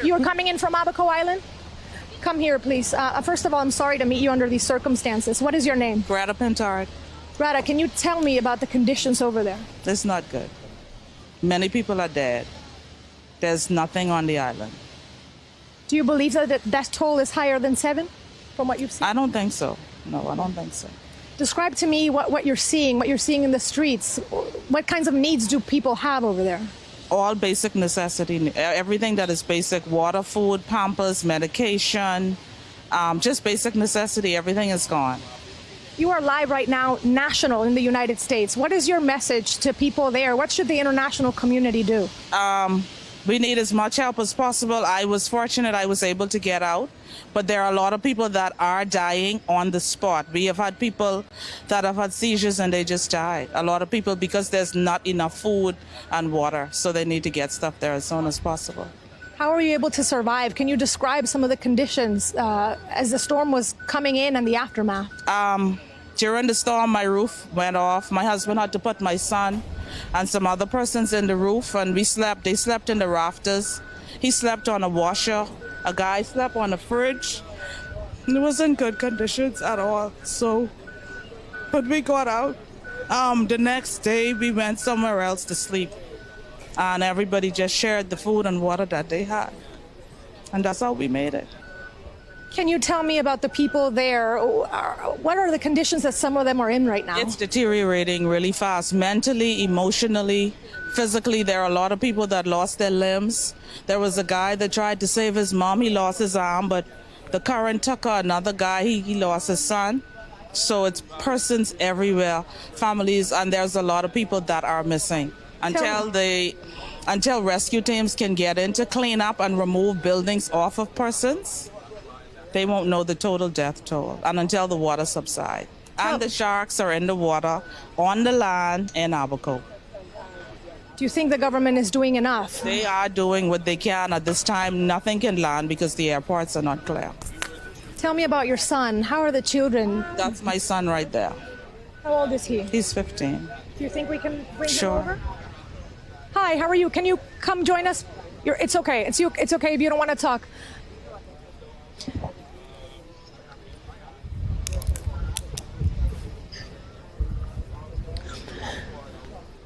You are coming in from Abaco Island? Come here, please. First of all, I'm sorry to meet you under these circumstances. What is your name? Greta Pentard. Greta, can you tell me about the conditions over there? It's not good. Many people are dead. There's nothing on the island. Do you believe that the death toll is higher than 7 from what you've seen? I don't think so. No, I don't think so. Describe to me what you're seeing in the streets. What kinds of needs do people have over there? All basic necessity, everything that is basic, water, food, pampers, medication, just basic necessity, everything is gone. You are live right now, national in the United States. What is your message to people there? What should the international community do? We need as much help as possible. I was fortunate I was able to get out, but there are a lot of people that are dying on the spot. We have had people that have had seizures and they just died. A lot of people because there's not enough food and water, so they need to get stuff there as soon as possible. How are you able to survive? Can you describe some of the conditions as the storm was coming in and the aftermath? During the storm, my roof went off. My husband had to put my son and some other persons in the roof, and they slept in the rafters. He slept on a washer. A guy slept on a fridge. It wasn't good conditions at all. But we got out. The next day, we went somewhere else to sleep, and everybody just shared the food and water that they had, and that's how we made it. Can you tell me about the people there? What are the conditions that some of them are in right now? It's deteriorating really fast, mentally, emotionally, physically. There are a lot of people that lost their limbs. There was a guy that tried to save his mom. He lost his arm, but the current took her. Another guy, he lost his son. So it's persons everywhere, families, and there's a lot of people that are missing. Until rescue teams can get in to clean up and remove buildings off of persons, they won't know the total death toll, and until the water subsides. And the sharks are in the water, on the land in Abaco. Do you think the government is doing enough? They are doing what they can. At this time, nothing can land because the airports are not clear. Tell me about your son. How are the children? That's my son right there. How old is he? He's 15. Do you think we can bring him Sure. over? Hi, how are you? Can you come join us? It's okay. It's okay if you don't want to talk.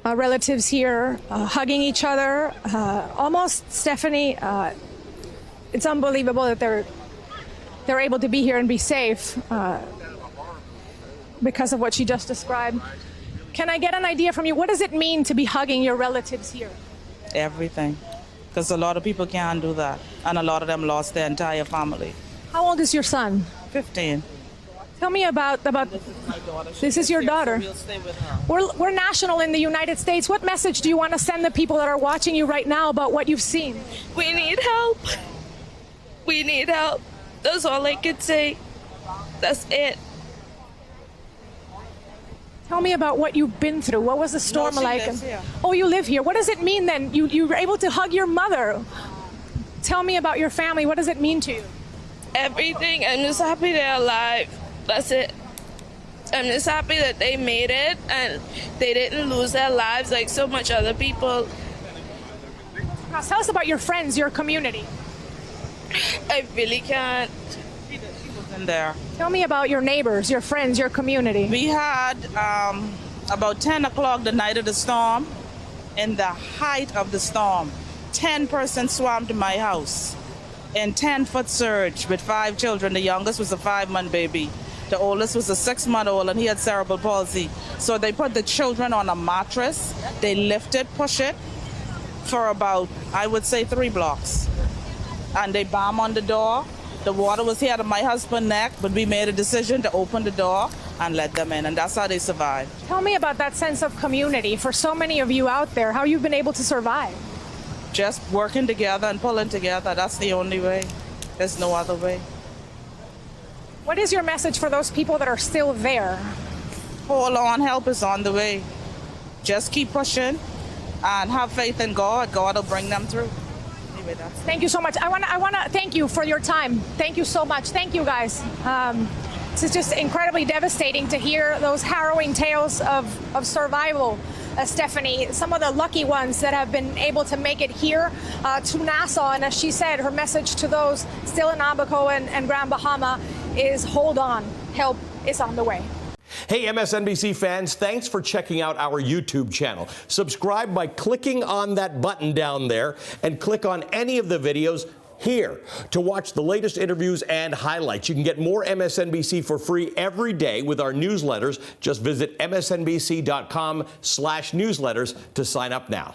Relatives here hugging each other. Almost, Stephanie, it's unbelievable that they're able to be here and be safe because of what she just described. Can I get an idea from you? What does it mean to be hugging your relatives here? Everything. Because a lot of people can't do that. And a lot of them lost their entire family. How old is your son? 15. Tell me about This is my daughter. This is your daughter. So we'll stay with her. We're national in the United States. What message do you want to send the people that are watching you right now about what you've seen? We need help. We need help. That's all I could say. That's it. Tell me about what you've been through. What was the storm No, she like? lives here. Oh, you live here. What does it mean then? You were able to hug your mother. Tell me about your family. What does it mean to you? Everything. I'm just happy they're alive. That's it. I'm just happy that they made it and they didn't lose their lives like so much other people. Now, tell us about your friends, your community. I really can't. She was in there. Tell me about your neighbors, your friends, your community. We had about 10 o'clock the night of the storm. In the height of the storm, 10 persons swam to my house in 10-foot surge with 5 children. The youngest was a 5-month baby. The oldest was a 6-month-old, and he had cerebral palsy. So they put the children on a mattress. They lift it, push it for about, I would say, 3 blocks. And they bam on the door. The water was here to my husband's neck, but we made a decision to open the door and let them in, and that's how they survived. Tell me about that sense of community for so many of you out there, how you've been able to survive. Just working together and pulling together. That's the only way. There's no other way. What is your message for those people that are still there? Hold on, help is on the way. Just keep pushing and have faith in God. God will bring them through. Anyway, that's it. Thank you so much. I want to thank you for your time. Thank you so much. Thank you, guys. This is just incredibly devastating to hear those harrowing tales of survival Stephanie, some of the lucky ones that have been able to make it here to Nassau. And as she said, her message to those still in Abaco and Grand Bahama is hold on. Help is on the way. Hey, MSNBC fans, thanks for checking out our YouTube channel. Subscribe by clicking on that button down there and click on any of the videos here to watch the latest interviews and highlights. You can get more MSNBC for free every day with our newsletters. Just visit msnbc.com/newsletters to sign up now.